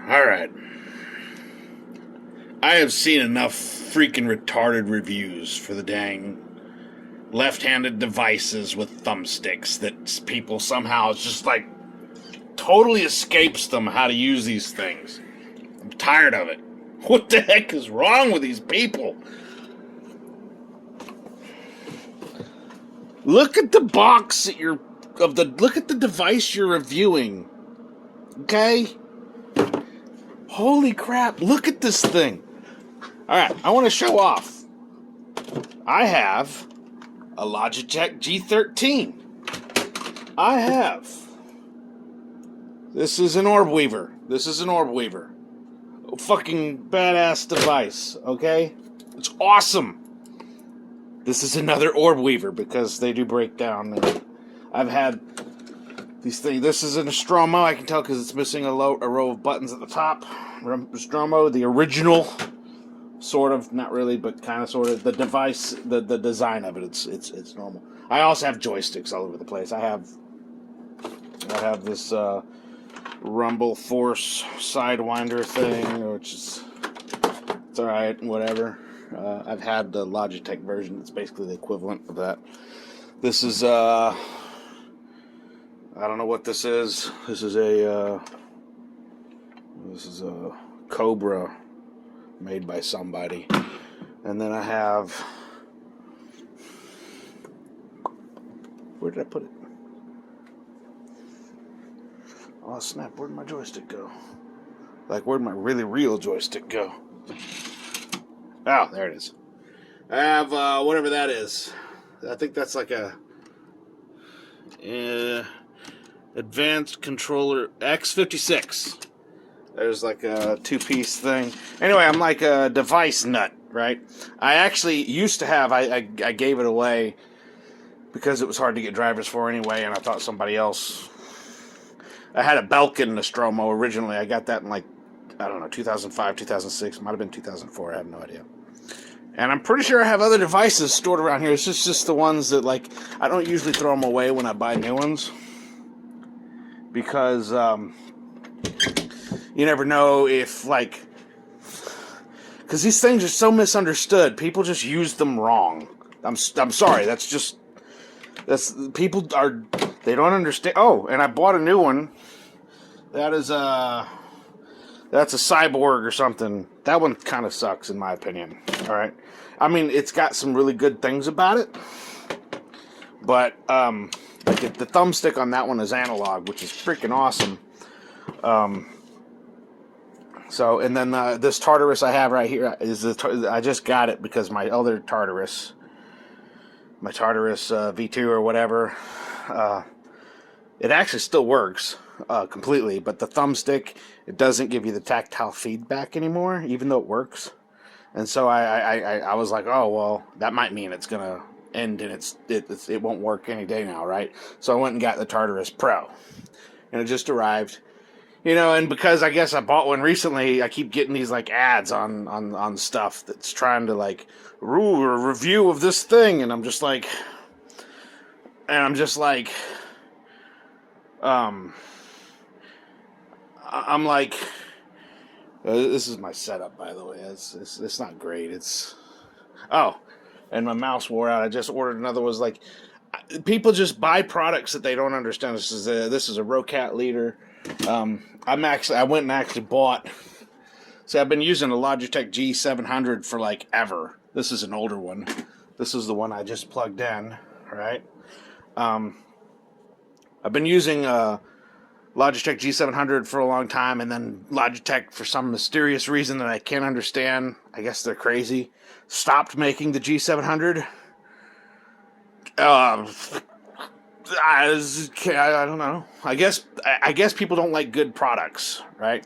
Alright. I have seen enough freaking retarded reviews for the dang left-handed devices with thumbsticks that people somehow just like totally escapes them how to use these things. I'm tired of it. What the heck is wrong with these people? Look at the box that look at the device you're reviewing. Okay? Holy crap, look at this thing. Alright, I want to show off. I have a Logitech G13. This is an orb weaver. A fucking badass device, okay? It's awesome. This is another orb weaver because they do break down. And I've had these things. This is an Nostromo. I can tell because it's missing a row of buttons at the top. Nostromo, the original, sort of, not really, but kind of, sort of. The device, the design of it, it's normal. I also have joysticks all over the place. I have this Rumble Force Sidewinder thing, which is it's all right, whatever. I've had the Logitech version. It's basically the equivalent of that. This is I don't know what this is. This is a Cobra made by somebody. And then I have, where did I put it? Oh snap, where'd my joystick go? Like, where'd my really real joystick go? Oh, there it is. I have whatever that is. I think that's like a advanced controller X56. There's like a two-piece thing. Anyway, I'm like a device nut, right? I actually used to have, I gave it away because it was hard to get drivers for anyway, and I thought somebody else. I had a Belkin Nostromo originally. I got that in like, I don't know, 2005, 2006. Might have been 2004. I have no idea. And I'm pretty sure I have other devices stored around here. It's just the ones that, like, I don't usually throw them away when I buy new ones. Because, you never know if, like, because these things are so misunderstood. People just use them wrong. I'm sorry. People they don't understand. Oh, and I bought a new one. That's a Cyborg or something. That one kind of sucks in my opinion. All right. I mean, it's got some really good things about it. But, like the thumbstick on that one is analog, which is freaking awesome. So, and then this Tartarus I have right here is I just got it because my other Tartarus, V2 or whatever, it actually still works completely, but the thumbstick, it doesn't give you the tactile feedback anymore, even though it works. And so I was like, oh well, that might mean it's gonna end and it won't work any day now, right? So I went and got the Tartarus Pro, and it just arrived. You know, and because I guess I bought one recently, I keep getting these like ads on stuff that's trying to like a review of this thing, and I'm just like, I'm like, this is my setup, by the way. It's not great. And my mouse wore out. I just ordered another. Was like, people just buy products that they don't understand. This is a Rocat leader. I went and actually bought. See, I've been using a Logitech G700 for like ever. This is an older one. This is the one I just plugged in, right? I've been using Logitech G700 for a long time, and then Logitech, for some mysterious reason that I can't understand, I guess they're crazy, stopped making the G700. I don't know. I guess people don't like good products, right?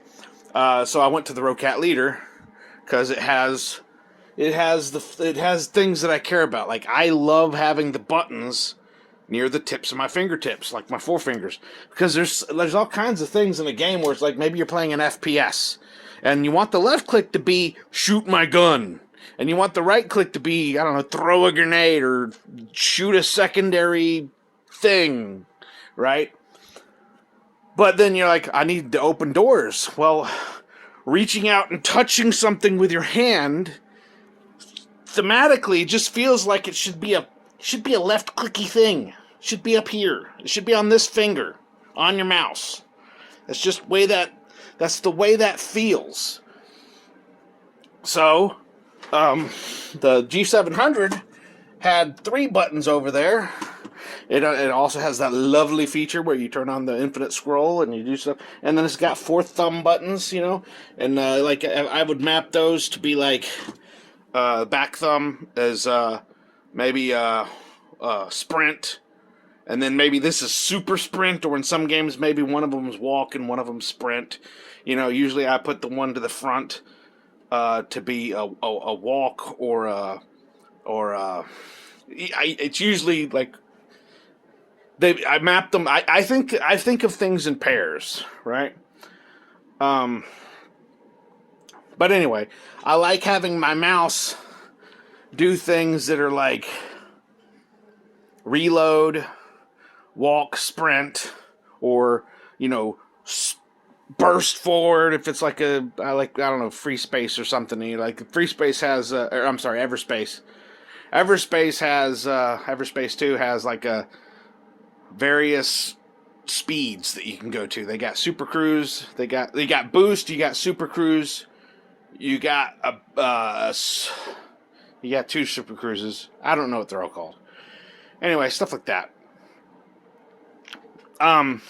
So I went to the Rocat Leader because it has things that I care about. Like, I love having the buttons near the tips of my fingertips, like my forefingers, because there's all kinds of things in a game where it's like maybe you're playing an FPS, and you want the left click to be shoot my gun, and you want the right click to be, I don't know, throw a grenade or shoot a secondary thing, right? But then you're like, I need to open doors. Well, reaching out and touching something with your hand, thematically, it just feels like it should be a left clicky thing. It should be up here. It should be on this finger, on your mouse. That's just that's the way that feels. So, the G700 had 3 buttons over there. It also has that lovely feature where you turn on the infinite scroll and you do stuff. And then it's got 4 thumb buttons, you know. And like I would map those to be like back thumb as maybe sprint. And then maybe this is super sprint, or in some games maybe one of them is walk and one of them sprint. You know, usually I put the one to the front to be a walk it's usually like I map them. I think of things in pairs, right? But anyway, I like having my mouse do things that are like reload, walk, sprint, or, you know, burst forward. If it's like I don't know, free space or something. You know, like free space has, Everspace. Everspace 2 has like various speeds that you can go to. They got super cruise. They got boost. You got super cruise. You got you got 2 super cruises. I don't know what they're all called. Anyway, stuff like that. And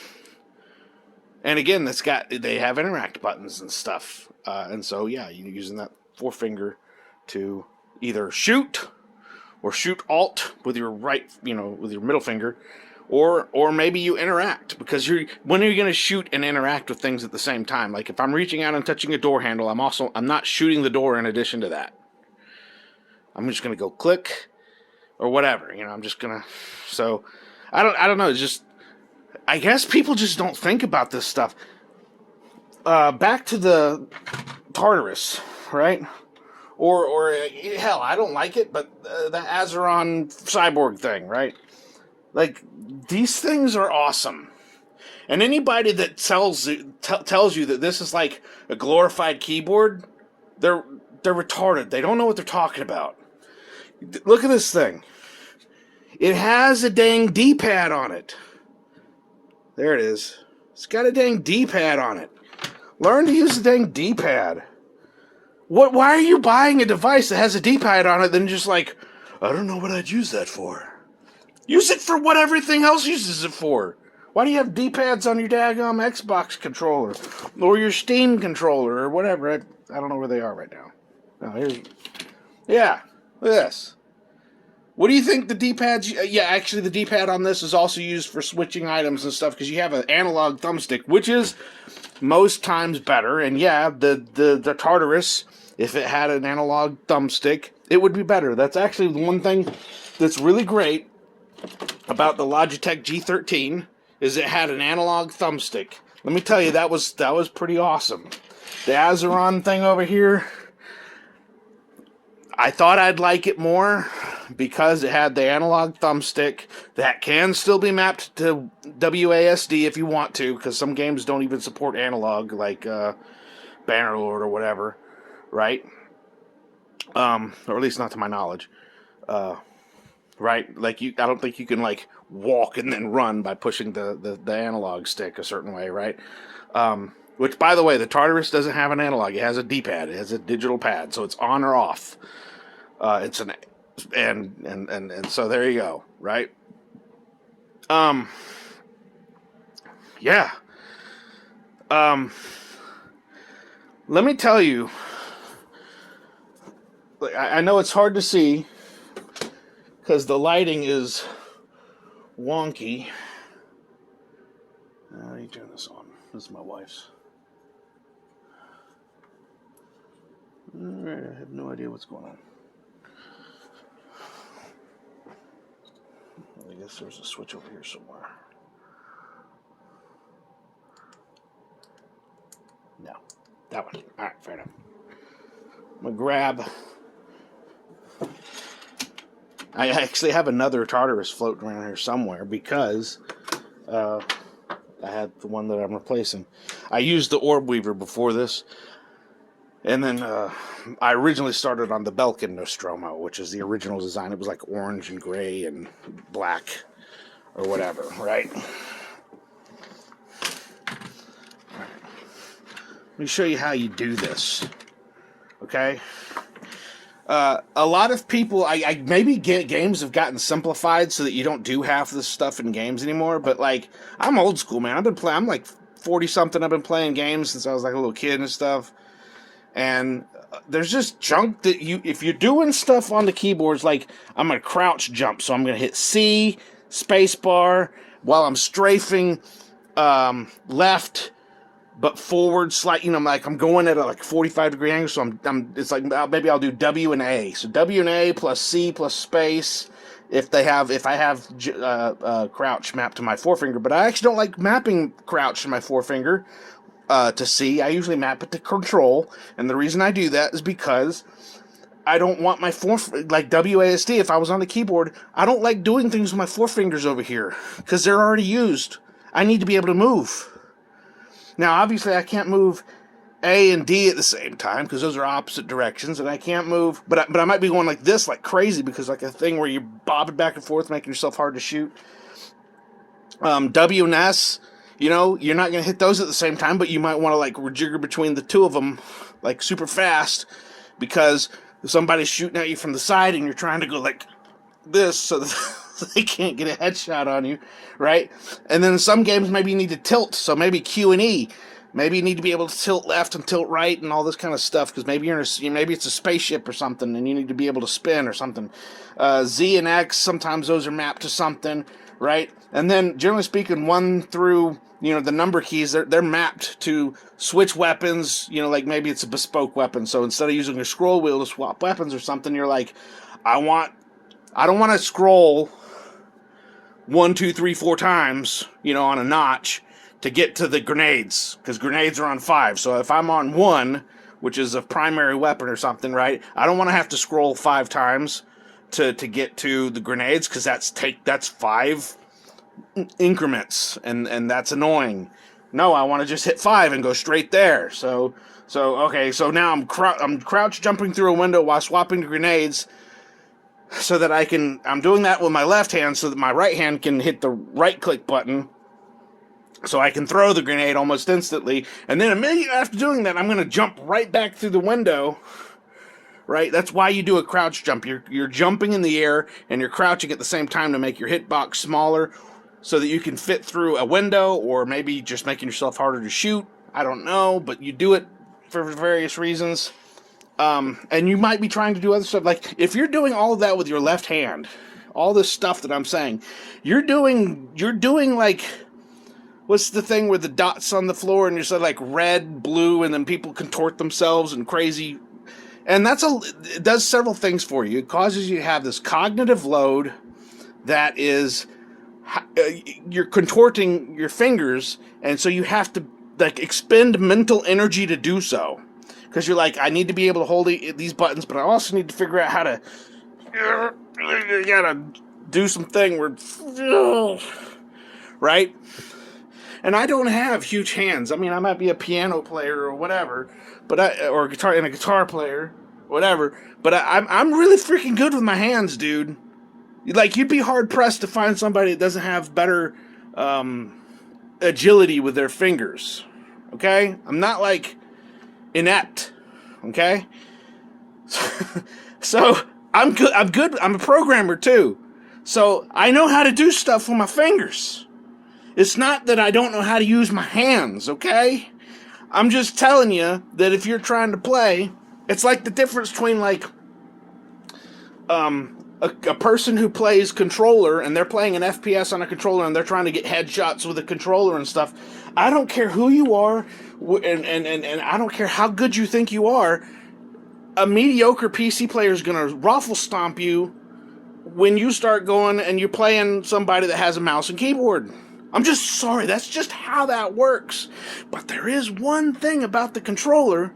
again, they have interact buttons and stuff. And so yeah, you're using that forefinger to either shoot or shoot Alt with your with your middle finger, or maybe you interact, because when are you going to shoot and interact with things at the same time? Like if I'm reaching out and touching a door handle, I'm not shooting the door in addition to that. I'm just going to go click or whatever, I'm just going to, so I don't know. It's just, I guess people just don't think about this stuff. Back to the Tartarus, right? Or hell, I don't like it, but the Azeron cyborg thing, right? Like, these things are awesome. And anybody that tells you that this is like a glorified keyboard, they're retarded. They don't know what they're talking about. Look at this thing. It has a dang D-pad on it. There it is. It's got a dang D-pad on it. Learn to use the dang D-pad. Why are you buying a device that has a D-pad on it then just like, I don't know what I'd use that for. Use it for what everything else uses it for. Why do you have D-pads on your daggum Xbox controller? Or your Steam controller or whatever? I don't know where they are right now. Yeah, look at this. What do you think the D-pads... Yeah, actually the D-pad on this is also used for switching items and stuff, because you have an analog thumbstick, which is most times better. And yeah, the Tartarus, if it had an analog thumbstick, it would be better. That's actually the one thing that's really great about the Logitech G13, is it had an analog thumbstick. Let me tell you, that was pretty awesome. The Azeron thing over here, I thought I'd like it more because it had the analog thumbstick that can still be mapped to WASD if you want to, because some games don't even support analog, like Bannerlord or whatever, right? Or at least not to my knowledge. Right? Like, I don't think you can, like, walk and then run by pushing the analog stick a certain way, right? Which, by the way, the Tartarus doesn't have an analog. It has a D-pad. It has a digital pad, so it's on or off. And so there you go, right? Yeah. Let me tell you, I know it's hard to see because the lighting is wonky. How do you turn this on? This is my wife's. Alright, I have no idea what's going on. I guess there's a switch over here somewhere. No, that one. Alright, fair enough. I'm gonna grab... I actually have another Tartarus floating around here somewhere because I had the one that I'm replacing. I used the Orb Weaver before this. And then I originally started on the Belkin Nostromo, which is the original design. It was like orange and gray and black or whatever, right? Let me show you how you do this, okay? A lot of people, I maybe games have gotten simplified so that you don't do half this stuff in games anymore, but like, I'm old school, man. I'm like 40-something. I've been playing games since I was like a little kid and stuff. And there's just junk that if you're doing stuff on the keyboards, like I'm going to crouch jump, so I'm going to hit C, spacebar, while I'm strafing left, but forward slight, like I'm going at a 45-degree angle, so it's like maybe I'll do W and A. So W and A plus C plus space if I have crouch mapped to my forefinger, but I actually don't like mapping crouch to my forefinger to C. I usually map it to control, and the reason I do that is because I don't want my like WASD. If I was on the keyboard, I don't like doing things with my forefingers over here because they're already used. I need to be able to move. Now, obviously, I can't move A and D at the same time because those are opposite directions, and I can't move. But I might be going like this, like crazy, because like a thing where you're bobbing back and forth, making yourself hard to shoot. W and S, you're not going to hit those at the same time, but you might want to like rejigger between the two of them like super fast because somebody's shooting at you from the side and you're trying to go like this so that they can't get a headshot on you, right? And then in some games maybe you need to tilt, so maybe Q and E. Maybe you need to be able to tilt left and tilt right and all this kind of stuff because maybe maybe it's a spaceship or something and you need to be able to spin or something. Z and X, sometimes those are mapped to something, right? And then generally speaking, 1 through the number keys, they're mapped to switch weapons. Like maybe it's a bespoke weapon, so instead of using a scroll wheel to swap weapons or something, you're like, I don't want to scroll 1, 2, 3, 4 times, on a notch to get to the grenades, because grenades are on 5. So if I'm on 1, which is a primary weapon or something, right? I don't want to have to scroll 5 times to get to the grenades, because that's 5 increments, and that's annoying. No, I want to just hit 5 and go straight there. So now I'm crouch jumping through a window while swapping to grenades, so that I'm doing that with my left hand so that my right hand can hit the right click button so I can throw the grenade almost instantly. And then immediately after doing that, I'm going to jump right back through the window, right? That's why you do a crouch jump. You're jumping in the air and you're crouching at the same time to make your hitbox smaller so that you can fit through a window, or maybe just making yourself harder to shoot. I don't know, but you do it for various reasons. And you might be trying to do other stuff. Like, if you're doing all of that with your left hand, all this stuff that I'm saying, you're doing like, what's the thing where the dots on the floor and you're so like red, blue, and then people contort themselves and crazy. And it does several things for you. It causes you to have this cognitive load that is, you're contorting your fingers, and so you have to like expend mental energy to do so. Because you're like, I need to be able to hold these buttons, but I also need to figure out how to, you gotta do something where, right? And I don't have huge hands. I mean, I might be a piano player or whatever, or a guitar player, whatever. But I'm really freaking good with my hands, dude. Like, you'd be hard pressed to find somebody that doesn't have better agility with their fingers. Okay, I'm not like inept, okay? So I'm good. I'm a programmer too, so I know how to do stuff with my fingers. It's not that I don't know how to use my hands, okay? I'm just telling you that if you're trying to play, it's like the difference between like a person who plays controller and they're playing an FPS on a controller and they're trying to get headshots with a controller and stuff. I don't care who you are, and I don't care how good you think you are. A mediocre PC player is going to ruffle stomp you when you start going and you're playing somebody that has a mouse and keyboard. I'm just sorry, that's just how that works. But there is one thing about the controller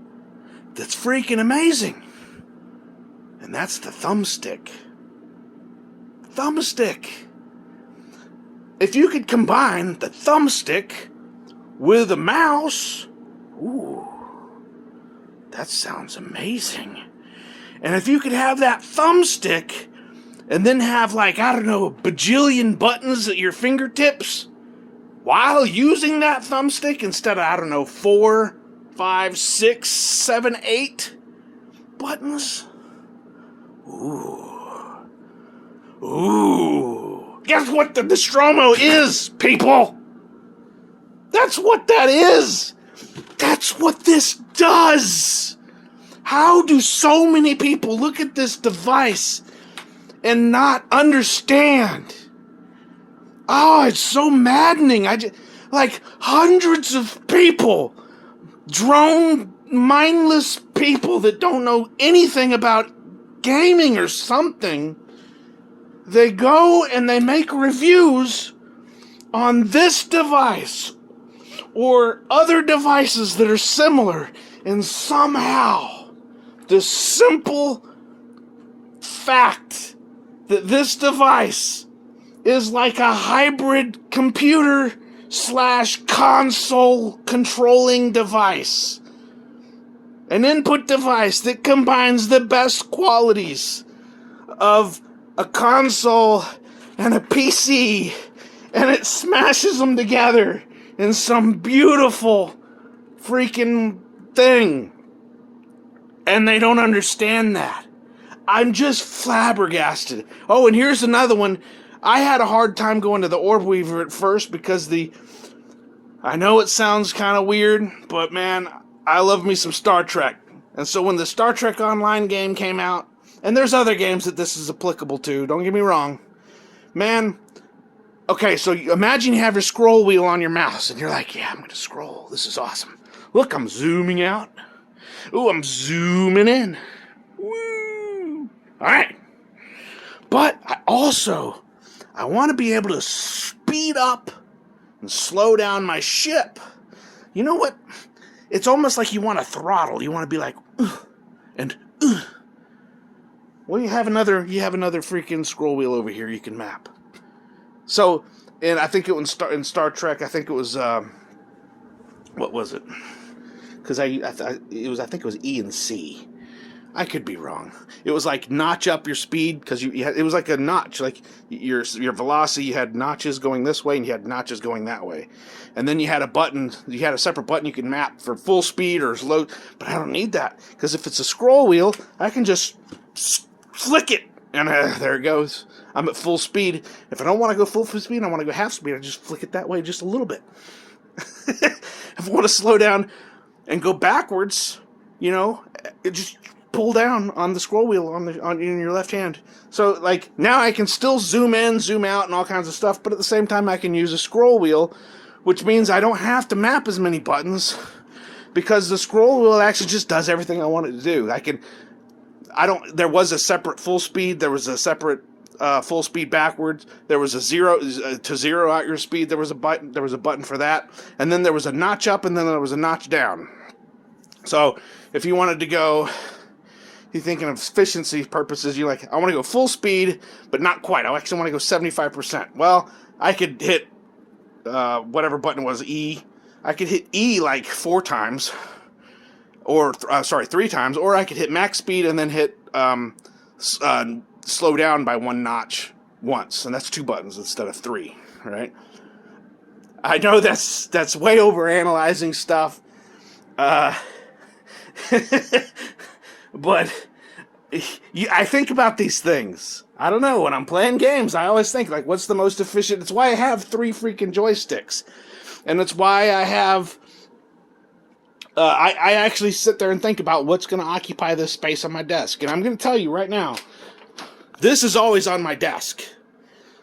that's freaking amazing, and that's the thumbstick. Thumbstick. If you could combine the thumbstick with a mouse, ooh, That sounds amazing. And if you could have that thumbstick and then have, like, I don't know, a bajillion buttons at your fingertips while using that thumbstick instead of, I don't know, 4, 5, 6, 7, 8 buttons. Ooh. Guess what the Nostromo is, people? That's what that is. That's what this does. How do so many people look at this device and not understand? Oh, it's so maddening. Like hundreds of people, drone, mindless people that don't know anything about gaming or something, they go and they make reviews on this device or other devices that are similar, and somehow the simple fact that this device is like a hybrid computer / console controlling device, an input device that combines the best qualities of a console and a PC, and it smashes them together in some beautiful freaking thing. And they don't understand that. I'm just flabbergasted. Oh, and here's another one. I had a hard time going to the Orb Weaver at first because I know it sounds kind of weird, but man, I love me some Star Trek. And so when the Star Trek Online game came out, and there's other games that this is applicable to, don't get me wrong, man, okay, so imagine you have your scroll wheel on your mouse, and you're like, yeah, I'm going to scroll. This is awesome. Look, I'm zooming out. Ooh, I'm zooming in. Woo! All right. But I want to be able to speed up and slow down my ship. You know what? It's almost like you want to throttle. You want to be like, and. Well, you have another freaking scroll wheel over here you can map. So, and I think it was in Star Trek. I think it was what was it? Because I think it was E and C. I could be wrong. It was like notch up your speed because it was like a notch, like your velocity. You had notches going this way and you had notches going that way, and then you had a separate button you can map for full speed or slow. But I don't need that because if it's a scroll wheel, I can just flick it and there it goes. I'm at full speed. If I don't want to go full speed, I want to go half speed. I just flick it that way just a little bit. If I want to slow down and go backwards, it just pull down on the scroll wheel in your left hand. So like now I can still zoom in, zoom out, and all kinds of stuff, but at the same time I can use a scroll wheel, which means I don't have to map as many buttons because the scroll wheel actually just does everything I want it to do. There was a separate full speed, there was a separate full speed backwards, there was a to zero out your speed, there was a button for that, and then there was a notch up and then there was a notch down. So if you wanted to go, you're thinking of efficiency purposes, you're like, I want to go full speed, but not quite. I actually want to go 75%. Well, I could hit whatever button was E. I could hit E like 4 times, or 3 times, or I could hit max speed and then hit slow down by 1 notch once, and that's 2 buttons instead of 3. Right? I know that's way over analyzing stuff. But I think about these things. I don't know. When I'm playing games, I always think, like, what's the most efficient? It's why I have 3 freaking joysticks. And it's why I have... I actually sit there and think about what's going to occupy this space on my desk. And I'm going to tell you right now, this is always on my desk.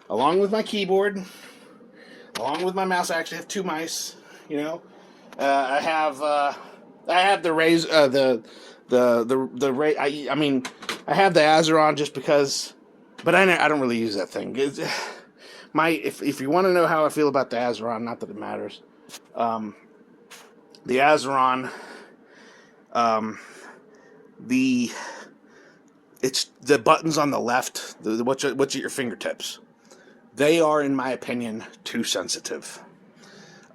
Along with my keyboard, along with my mouse. I actually have 2 mice, I have the I have the Azeron just because, but I don't really use that thing. If you want to know how I feel about the Azeron, not that it matters, the Azeron, it's the buttons on the left, what's at your fingertips. They are, in my opinion, too sensitive.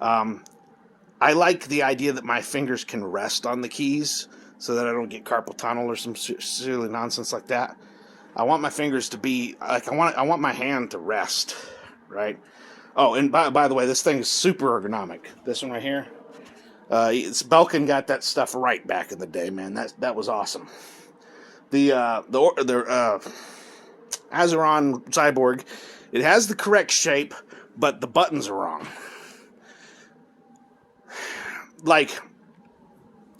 I like the idea that my fingers can rest on the keys, so that I don't get carpal tunnel or some silly nonsense like that. I want my fingers to be like I want my hand to rest, right? Oh, and by the way, this thing is super ergonomic. This one right here, Belkin got that stuff right back in the day, man. That was awesome. The Azeron Cyborg, it has the correct shape, but the buttons are wrong. Like,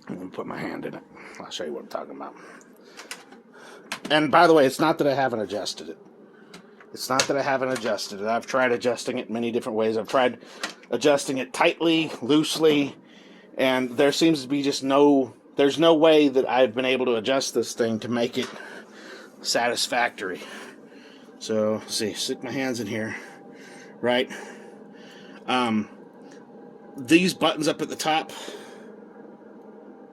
I'm gonna put my hand in it. I'll show you what I'm talking about. And by the way, it's not that I haven't adjusted it. It's not that I haven't adjusted it. I've tried adjusting it many different ways. I've tried adjusting it tightly, loosely, and there seems to be just there's no way that I've been able to adjust this thing to make it satisfactory. So, let's see, stick my hands in here, right? These buttons up at the top,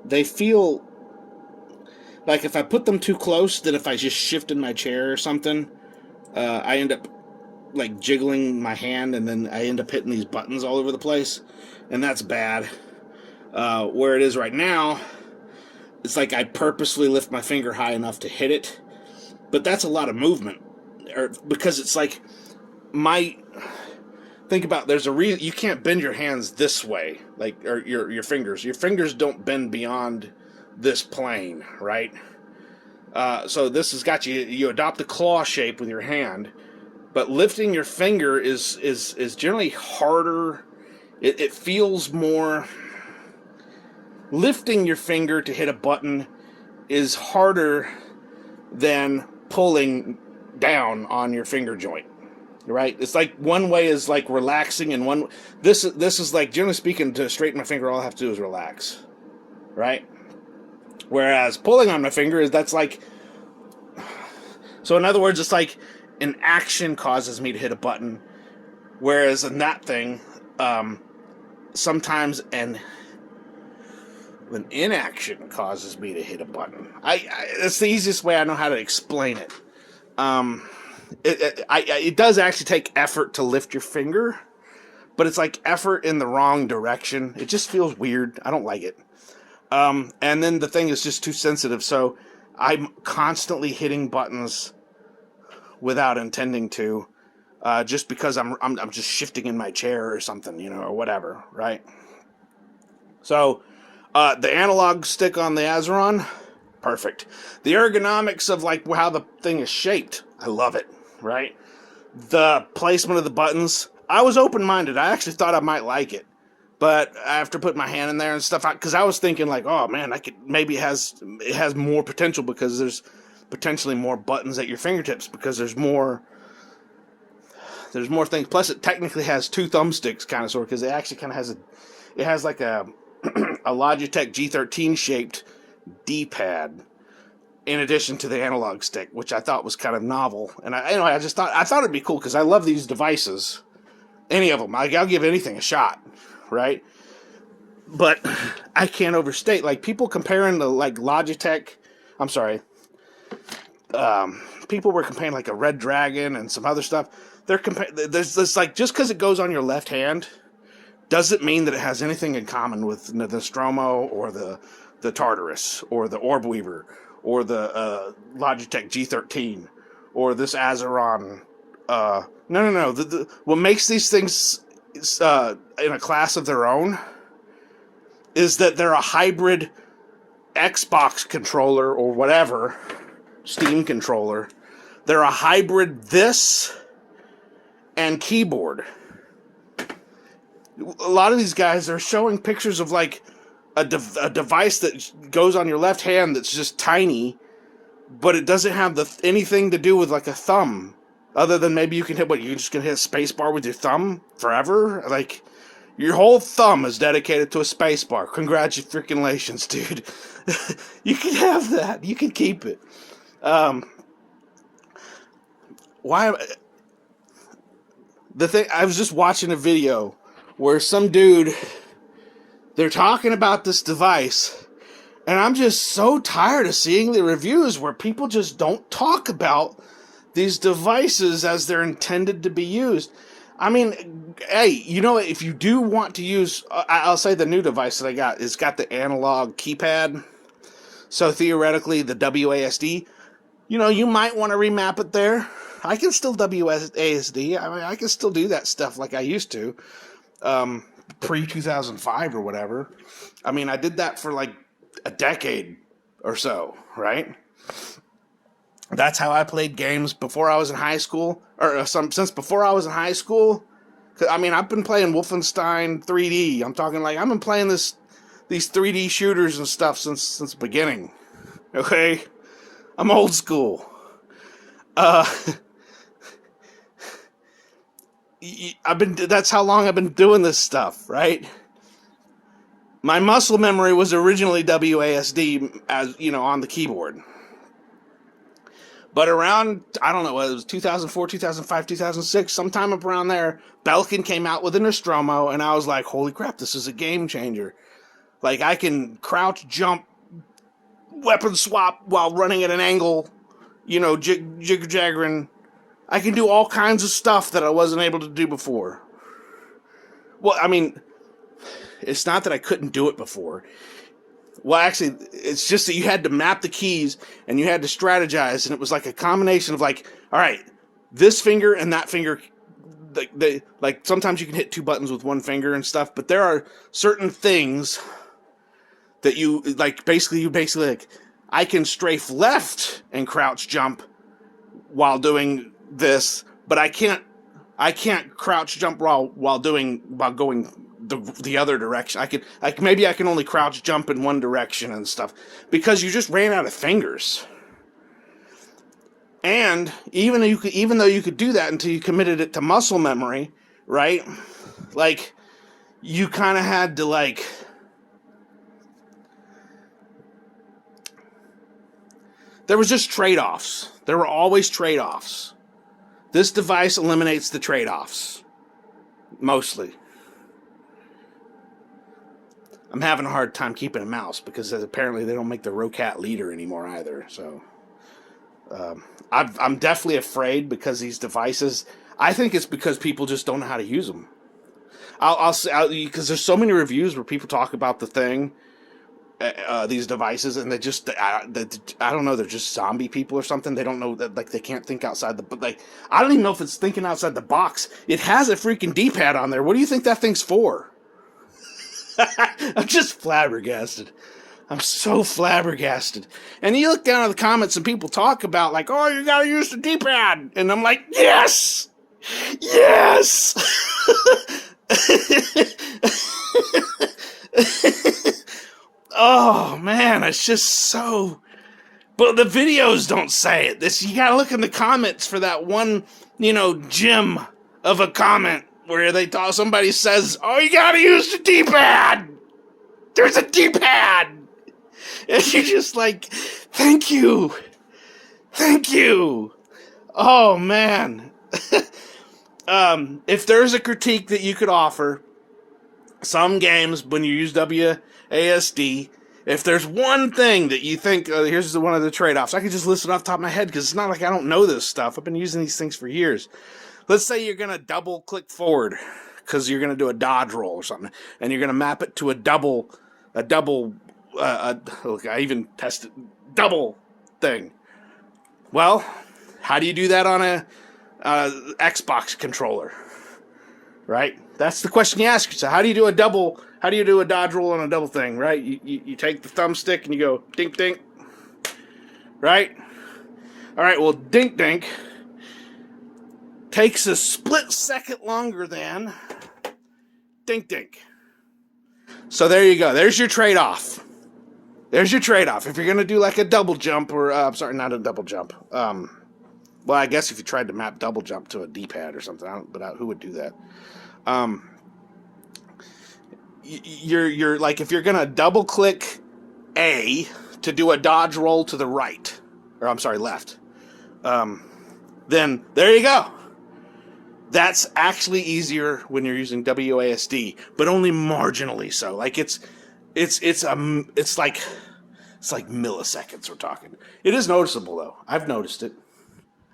they feel like if I put them too close, that if I just shift in my chair or something, I end up like jiggling my hand, and then I end up hitting these buttons all over the place, and that's bad. Where it is right now, it's like I purposely lift my finger high enough to hit it, but that's a lot of movement, because it's like think about, there's a reason you can't bend your hands this way, like, or your fingers. Your fingers don't bend beyond this plane, right? So this has got you adopt the claw shape with your hand, but lifting your finger is generally harder. It feels more. Lifting your finger to hit a button is harder than pulling down on your finger joint, right? It's like one way is like relaxing, and this is like, generally speaking, to straighten my finger, all I have to do is relax, right? Whereas pulling on my finger that's like, so in other words, it's like an action causes me to hit a button, whereas in that thing, sometimes an inaction causes me to hit a button. It's the easiest way I know how to explain it. It does actually take effort to lift your finger, but it's like effort in the wrong direction. It just feels weird. I don't like it. And then the thing is just too sensitive, so I'm constantly hitting buttons without intending to, just because I'm just shifting in my chair or something, or whatever, right? So, the analog stick on the Azeron, perfect. The ergonomics of like how the thing is shaped, I love it, right? The placement of the buttons, I was open-minded. I actually thought I might like it. But after putting my hand in there and stuff, because I was thinking like, oh man, maybe it has more potential, because there's potentially more buttons at your fingertips, because there's more things. Plus, it technically has two thumbsticks, kind of sort, because it actually kind of has like a a Logitech G13 shaped D-pad in addition to the analog stick, which I thought was kind of novel. And I thought it'd be cool, because I love these devices, any of them. I'll give anything a shot. Right? But I can't overstate, like, people comparing the, like, Logitech, I'm sorry, people were comparing, like, a Red Dragon and some other stuff. There's this, like, just because it goes on your left hand doesn't mean that it has anything in common with the Nostromo or the Tartarus or the Orb Weaver or the Logitech G13 or this Azeron. No. What makes these things in a class of their own is that they're a hybrid Xbox controller or whatever, Steam controller. They're a hybrid this and keyboard. A lot of these guys are showing pictures of like a device that goes on your left hand that's just tiny, but it doesn't have anything to do with like a thumb. Other than maybe you can hit you're just going to hit a space bar with your thumb forever? Like, your whole thumb is dedicated to a space bar. Congratulations, dude. You can have that. You can keep it. Why? The thing, I was just watching a video where some dude, they're talking about this device, and I'm just so tired of seeing the reviews where people just don't talk about these devices as they're intended to be used. I mean, hey, if you do want to use, I'll say the new device that I got, it's got the analog keypad. So theoretically, the WASD, you might want to remap it there. I can still WASD. I mean, I can still do that stuff like I used to, pre-2005 or whatever. I mean, I did that for like a decade or so, right? That's how I played games before I was in high school, or since before I was in high school. I mean, I've been playing Wolfenstein 3D. I'm talking like I've been playing these 3D shooters and stuff since the beginning. Okay, I'm old school. That's how long I've been doing this stuff, right? My muscle memory was originally WASD, as on the keyboard. But around, I don't know, it was 2004, 2005, 2006, sometime up around there, Belkin came out with a Nostromo, and I was like, holy crap, this is a game changer. Like, I can crouch, jump, weapon swap while running at an angle, jigger-jaggering. I can do all kinds of stuff that I wasn't able to do before. Well, I mean, it's not that I couldn't do it before. Well, actually, it's just that you had to map the keys and you had to strategize, and it was like a combination of like, all right, this finger and that finger, like sometimes you can hit two buttons with one finger and stuff, but there are certain things that you basically like, I can strafe left and crouch jump while doing this, but I can't crouch jump while going the other direction. Maybe I can only crouch jump in one direction and stuff because you just ran out of fingers. And even though you could do that until you committed it to muscle memory, right? Like, you kind of had to like, there was just trade-offs. There were always trade-offs. This device eliminates the trade-offs. Mostly. I'm having a hard time keeping a mouse because apparently they don't make the Rocat Leader anymore either. So I'm definitely afraid because these devices, I think it's because people just don't know how to use them. I'll say, because there's so many reviews where people talk about the thing, these devices, and I don't know, they're just zombie people or something. They don't know that, like, they can't think outside I don't even know if it's thinking outside the box. It has a freaking D-pad on there. What do you think that thing's for? I'm just flabbergasted. I'm so flabbergasted. And you look down at the comments and people talk about, like, oh, you gotta use the D-pad. And I'm like, yes! Yes! Oh, man, it's just so... But the videos don't say it. You gotta look in the comments for that one, gem of a comment where somebody says, oh, you gotta use the D-pad! There's a D-pad! And you're just like, thank you! Thank you! Oh, man. If there's a critique that you could offer, some games, when you use WASD, if there's one thing that you think, here's one of the trade-offs, I could just list it off the top of my head, because it's not like I don't know this stuff. I've been using these things for years. Let's say you're going to double-click forward, because you're going to do a dodge roll or something, and you're going to map it to a double, look, I even tested, double thing. Well, how do you do that on a Xbox controller? Right? That's the question you ask yourself. How do you do a dodge roll on a double thing, right? You take the thumbstick and you go dink dink. Right? Alright, well, dink dink takes a split second longer than dink dink. So there you go. There's your trade-off. There's your trade-off. If you're going to do like a double jump, or, not a double jump. Well, I guess if you tried to map double jump to a D-pad or something, who would do that? You're like, if you're going to double click A to do a dodge roll to the right, or I'm sorry, left, then there you go. That's actually easier when you're using WASD, but only marginally so. Like it's like milliseconds we're talking. It is noticeable though. I've noticed it.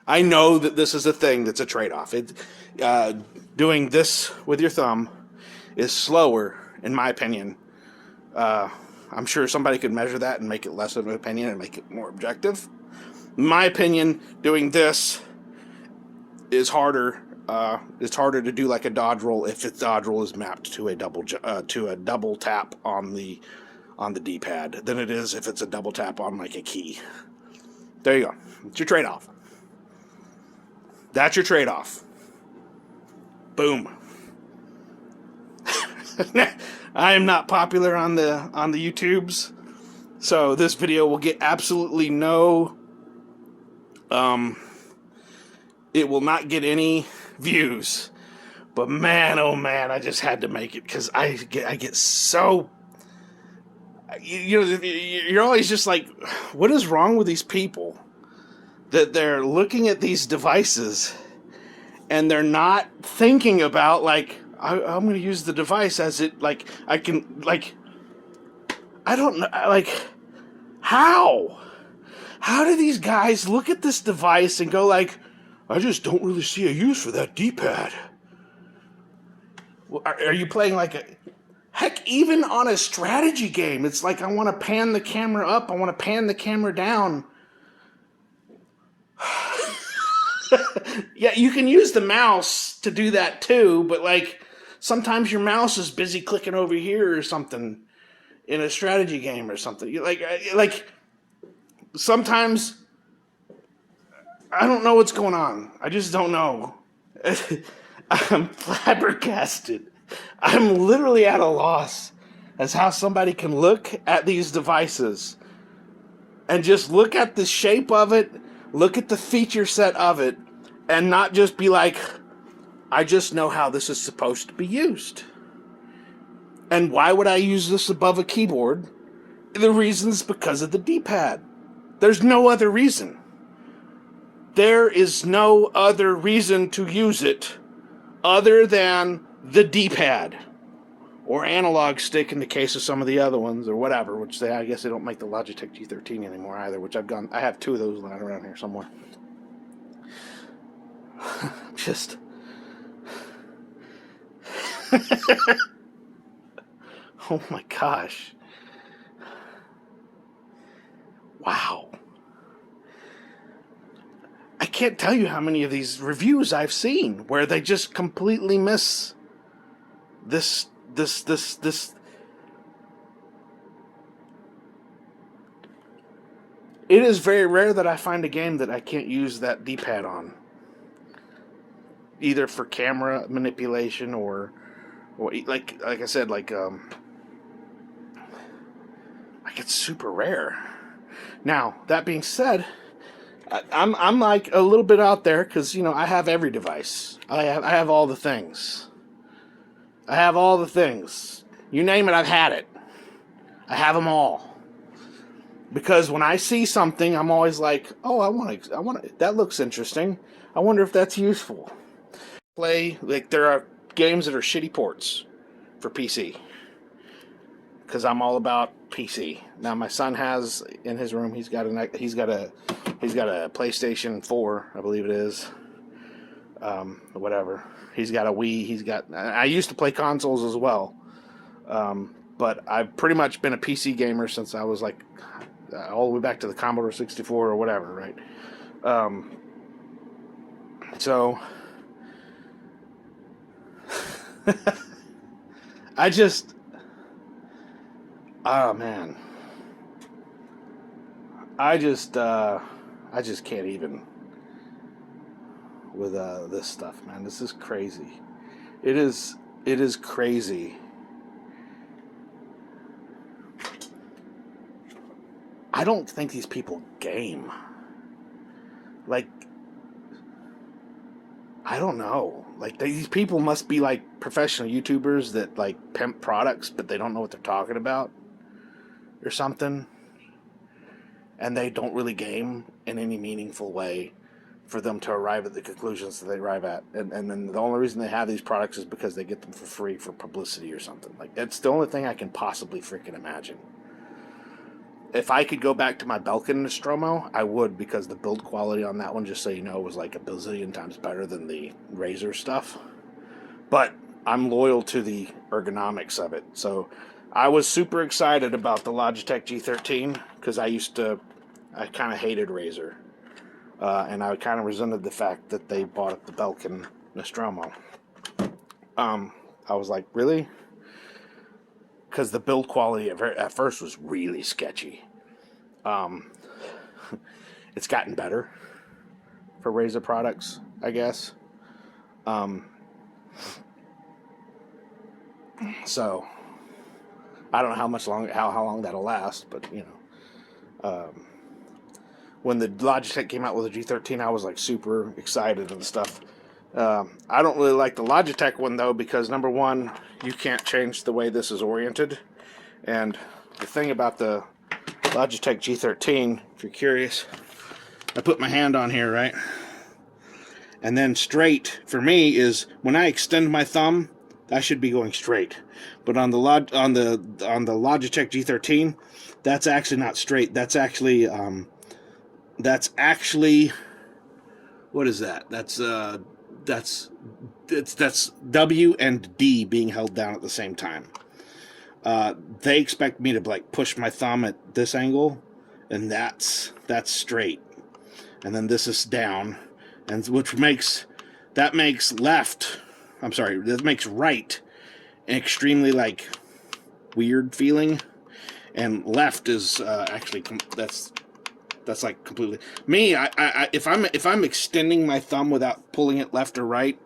I know that this is a thing that's a trade-off. Doing this with your thumb is slower, in my opinion, I'm sure somebody could measure that and make it less of an opinion and make it more objective. In my opinion, doing this is harder. It's harder to do like a dodge roll if its dodge roll is mapped to a double tap on the D-pad than it is if it's a double tap on like a key. There you go. It's your trade-off. That's your trade-off. Boom. I am not popular on the YouTubes, so this video will get absolutely no. It will not get any views. But man, oh man, I just had to make it because I get so. You're always just like, what is wrong with these people that they're looking at these devices and they're not thinking about like. I'm going to use the device as it, like, I can, like, I don't know, like, how? How do these guys look at this device and go, like, I just don't really see a use for that D-pad? Are you playing, like, heck, even on a strategy game, it's like, I want to pan the camera up, I want to pan the camera down. Yeah, you can use the mouse to do that, too, but, like, sometimes your mouse is busy clicking over here or something in a strategy game or something. Like sometimes I don't know what's going on. I just don't know. I'm flabbergasted. I'm literally at a loss as how somebody can look at these devices and just look at the shape of it, look at the feature set of it, and not just be like, I just know how this is supposed to be used. And why would I use this above a keyboard? The reason is because of the D-pad. There's no other reason. There is no other reason to use it other than the D-pad. Or analog stick in the case of some of the other ones, or whatever, which I guess they don't make the Logitech G13 anymore either, which I have 2 of those lying around here somewhere. Just... Oh my gosh. Wow. I can't tell you how many of these reviews I've seen where they just completely miss this. It is very rare that I find a game that I can't use that D-pad on. Either for camera manipulation or like I said, like it's super rare. Now, that being said, I'm like a little bit out there because, I have every device. I have all the things. I have all the things. You name it, I've had it. I have them all. Because when I see something, I'm always like, oh, I want that looks interesting. I wonder if that's useful. There are games that are shitty ports for PC. Because I'm all about PC. Now my son has in his room. He's got a PlayStation 4, I believe it is. Whatever. He's got a Wii. I used to play consoles as well, but I've pretty much been a PC gamer since I was like all the way back to the Commodore 64 or whatever, right? So oh man, I just can't even with this stuff, man. This is crazy. It is crazy. I don't think these people game. Like, I don't know. Like, these people must be like professional YouTubers that like pimp products, but they don't know what they're talking about or something. And they don't really game in any meaningful way for them to arrive at the conclusions that they arrive at. And then the only reason they have these products is because they get them for free for publicity or something. Like, that's the only thing I can possibly freaking imagine. If I could go back to my Belkin Nostromo, I would, because the build quality on that one, just so you know, was like a bazillion times better than the Razer stuff. But I'm loyal to the ergonomics of it. So I was super excited about the Logitech G13 because I kind of hated Razer. And I kind of resented the fact that they bought up the Belkin Nostromo. I was like, really? Because the build quality at first was really sketchy. It's gotten better for Razer products, I guess. So I don't know how long that'll last, but when the Logitech came out with the G13, I was like super excited and stuff. I don't really like the Logitech one though because number one, you can't change the way this is oriented, and the thing about the Logitech G13, if you're curious, I put my hand on here, right? And then straight for me is when I extend my thumb, I should be going straight. But on the Logitech G13, that's actually not straight. That's actually what is that? That's W and D being held down at the same time. They expect me to like push my thumb at this angle, and that's straight. And then this is down, and that makes right an extremely like weird feeling, and left is actually that's like completely me. If I'm extending my thumb without pulling it left or right,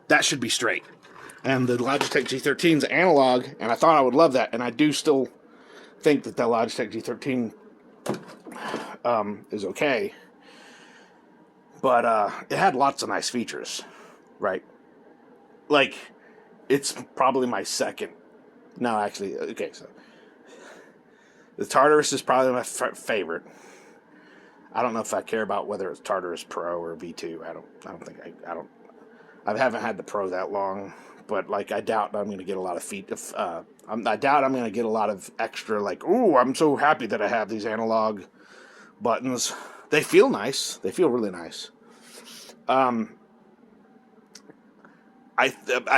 that should be straight. And the Logitech G13 is analog, and I thought I would love that, and I do still think that the Logitech G13 is okay. But it had lots of nice features, right? Like, it's probably my second. No, actually, okay. So the Tartarus is probably my favorite. I don't know if I care about whether it's Tartarus Pro or V2. I haven't had the Pro that long, but like I doubt I'm going to get a lot of I doubt I'm going to get a lot of extra like, ooh, I'm so happy that I have these analog buttons. They feel nice. They feel really nice. I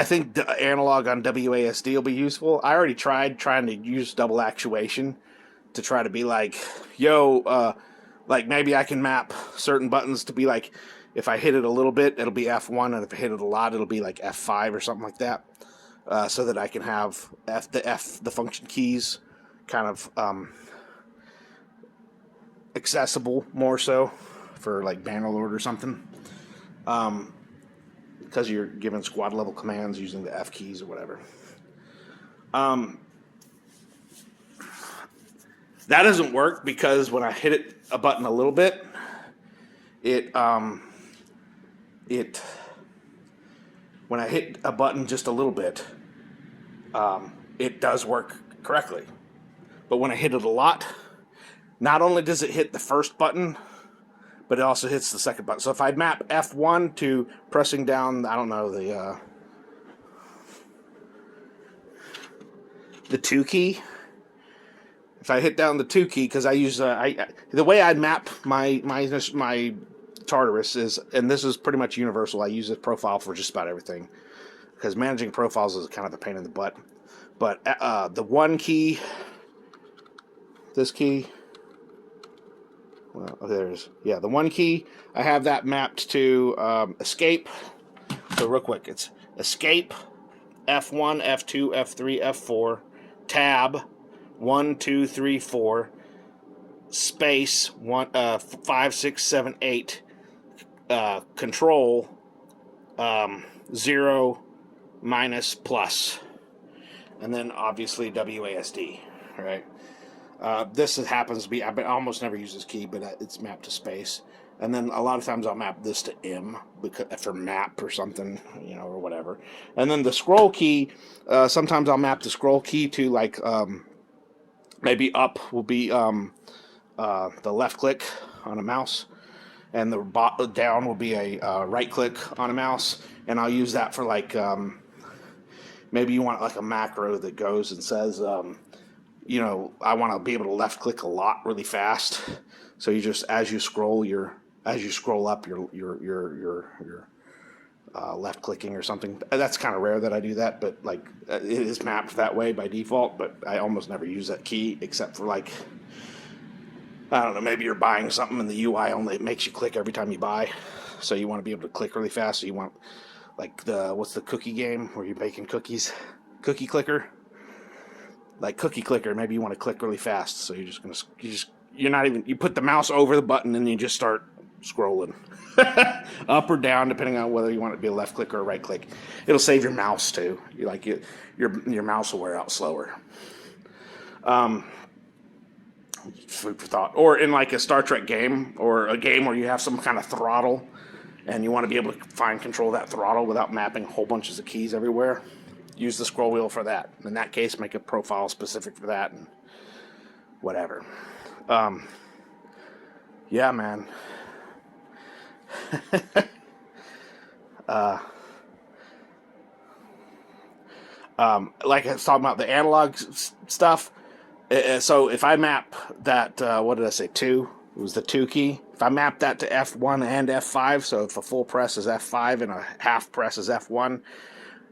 think the analog on WASD will be useful. I already tried trying to use double actuation to try to be like, like maybe I can map certain buttons to be like, if I hit it a little bit, it'll be F1, and if I hit it a lot, it'll be like F5 or something like that, so that I can have the function keys kind of accessible more so for like Bannerlord or something. Because you're given squad level commands using the F keys or whatever. That doesn't work because when I hit a button a little bit, when I hit a button just a little bit, it does work correctly. But when I hit it a lot, not only does it hit the first button, but it also hits the second button. So if I map F1 to pressing down, I don't know, the 2 key. If I hit down the 2 key, because I use the way I map my Tartarus is, and this is pretty much universal. I use this profile for just about everything, because managing profiles is kind of a pain in the butt. But the 1 key, this key. Well, there's, yeah, the 1 key, I have that mapped to escape. So real quick, it's escape, F1, F2, F3, F4, tab, 1, 2, 3, 4, space, 5, 6, 7, 8, control, 0, minus, plus, and then obviously WASD, right? This happens to be, I almost never use this key, but it's mapped to space. And then a lot of times I'll map this to M for map or something, or whatever. And then the scroll key, sometimes I'll map the scroll key to like, maybe up will be the left click on a mouse, and the down will be a right click on a mouse. And I'll use that for like, maybe you want like a macro that goes and says, I want to be able to left click a lot really fast. So you just, as you scroll up, your left clicking or something. That's kind of rare that I do that, but like it is mapped that way by default, but I almost never use that key except for like, I don't know, maybe you're buying something and the UI only makes you click every time you buy. So you want to be able to click really fast. So you want like what's the cookie game where you're baking cookies? Cookie clicker. Like cookie clicker, maybe you want to click really fast. So you put the mouse over the button and you just start scrolling up or down depending on whether you want it to be a left click or a right click. It'll save your mouse too. Your mouse will wear out slower. Food for thought. Or in like a Star Trek game or a game where you have some kind of throttle and you want to be able to find control of that throttle without mapping whole bunches of keys everywhere, use the scroll wheel for that. In that case, make a profile specific for that and whatever. Yeah, man. Like I was talking about the analog stuff. So if I map that, what did I say, 2? It was the 2 key. If I map that to F1 and F5, so if a full press is F5 and a half press is F1,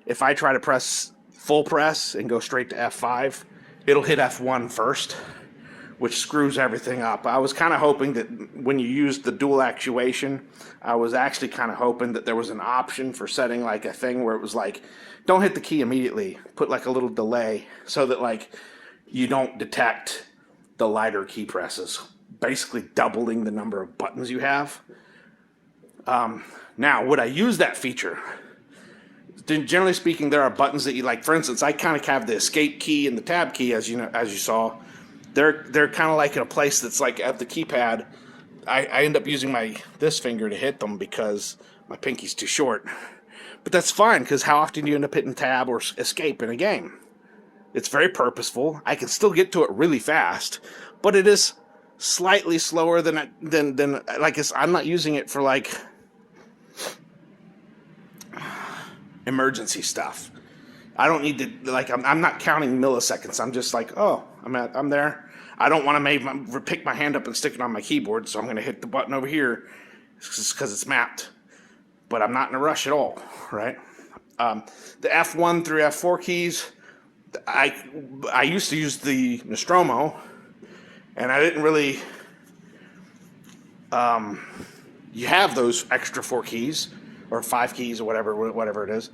if I try to press full press and go straight to F5, it'll hit F1 first, which screws everything up. I was kind of hoping that when you used the dual actuation, I was actually kind of hoping that there was an option for setting like a thing where it was like, don't hit the key immediately, put like a little delay so that like you don't detect the lighter key presses, basically doubling the number of buttons you have. Now, would I use that feature? Generally speaking, there are buttons that you like. For instance, I kind of have the escape key and the tab key, as you saw. They're kind of like in a place that's like at the keypad. I end up using this finger to hit them because my pinky's too short. But that's fine because how often do you end up hitting tab or escape in a game? It's very purposeful. I can still get to it really fast, but it is slightly slower than like I'm not using it for like emergency stuff. I don't need to like I'm not counting milliseconds. I'm just like, oh, I'm there. I don't want to pick my hand up and stick it on my keyboard, so I'm going to hit the button over here because it's mapped. But I'm not in a rush at all, right? The F1 through F4 keys. I used to use the Nostromo, and I didn't really. You have those extra 4 keys or 5 keys or whatever it is.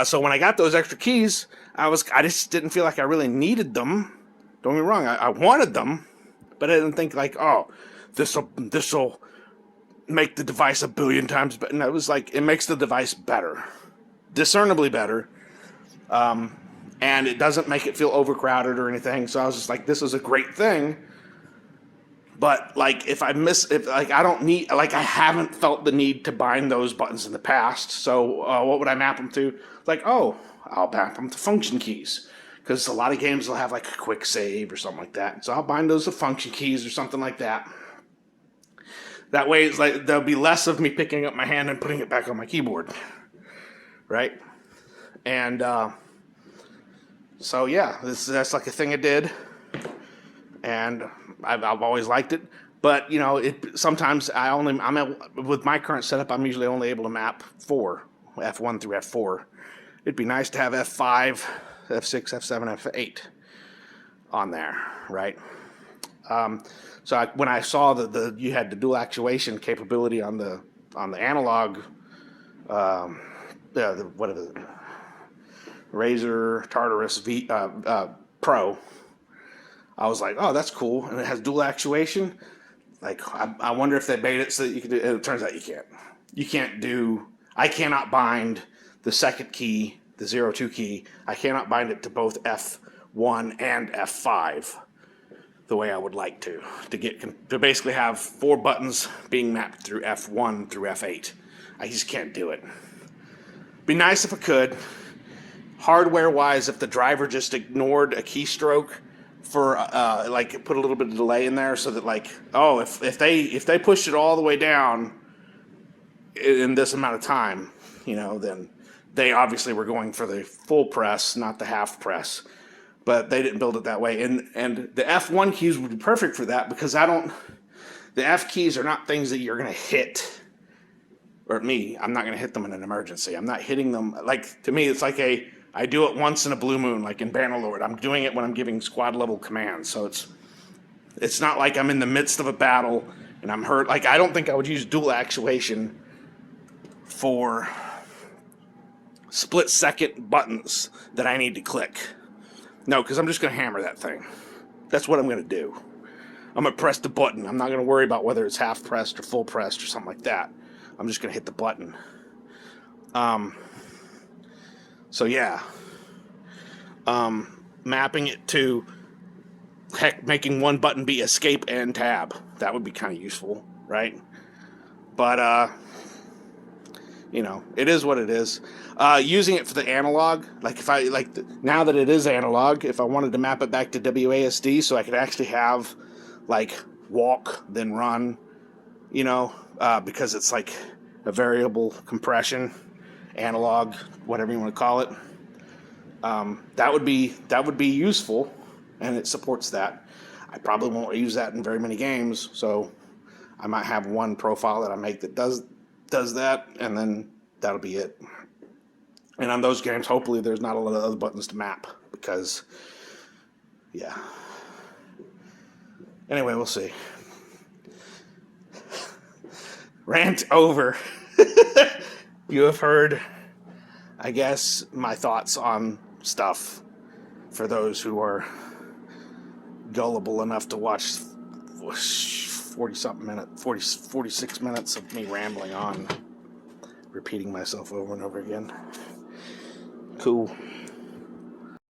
So when I got those extra keys, I just didn't feel like I really needed them. Don't get me wrong, I wanted them, but I didn't think like, oh, this'll make the device a billion times better. And it was like it makes the device better, discernibly better. And it doesn't make it feel overcrowded or anything. So I was just like, this is a great thing. But like, I don't need, like, I haven't felt the need to bind those buttons in the past. So what would I map them to? Like, oh, I'll map them to function keys. Because a lot of games will have like a quick save or something like that. So I'll bind those to function keys or something like that. That way, it's like there'll be less of me picking up my hand and putting it back on my keyboard. Right? And so yeah, that's like a thing I did, and I've always liked it. But you know, sometimes with my current setup, I'm usually only able to map 4, F1 through F4. It'd be nice to have F5, F6, F7, F8 on there, right? So when I saw that you had the dual actuation capability on the analog, what is it? Razer Tartarus V Pro. I was like, oh, that's cool, and it has dual actuation. Like, I wonder if they made it so that you can do. It turns out you can't. You can't do. I cannot bind the second key, the 02 key. I cannot bind it to both F1 and F5 the way I would like to basically have 4 buttons being mapped through F1 through F8. I just can't do it. Be nice if I could. Hardware-wise, if the driver just ignored a keystroke for like put a little bit of delay in there, so that like, oh, if they pushed it all the way down in this amount of time, you know, then they obviously were going for the full press, not the half press. But they didn't build it that way, and the F1 keys would be perfect for that because the F keys are not things that you're going to hit or me, I'm not going to hit them in an emergency. I'm not hitting them. Like, to me, it's like I do it once in a blue moon, like in Bannerlord. I'm doing it when I'm giving squad level commands. So it's not like I'm in the midst of a battle and I'm hurt. Like, I don't think I would use dual actuation for split second buttons that I need to click. No, because I'm just going to hammer that thing. That's what I'm going to do. I'm going to press the button. I'm not going to worry about whether it's half pressed or full pressed or something like that. I'm just going to hit the button. So yeah. Mapping it to, heck, making one button be escape and tab. That would be kind of useful, right? But, you know, it is what it is. Using it for the analog, like if I, now that it is analog, if I wanted to map it back to WASD so I could actually have, like, walk, then run, you know, because it's like a variable compression, analog, whatever you want to call it. That would be useful, and it supports that. I probably won't use that in very many games, so I might have one profile that I make that does that, and then that'll be it. And on those games, hopefully there's not a lot of other buttons to map, because, yeah. Anyway, we'll see. Rant over. You have heard, I guess, my thoughts on stuff for those who are gullible enough to watch 46 minutes of me rambling on, repeating myself over and over again. Cool.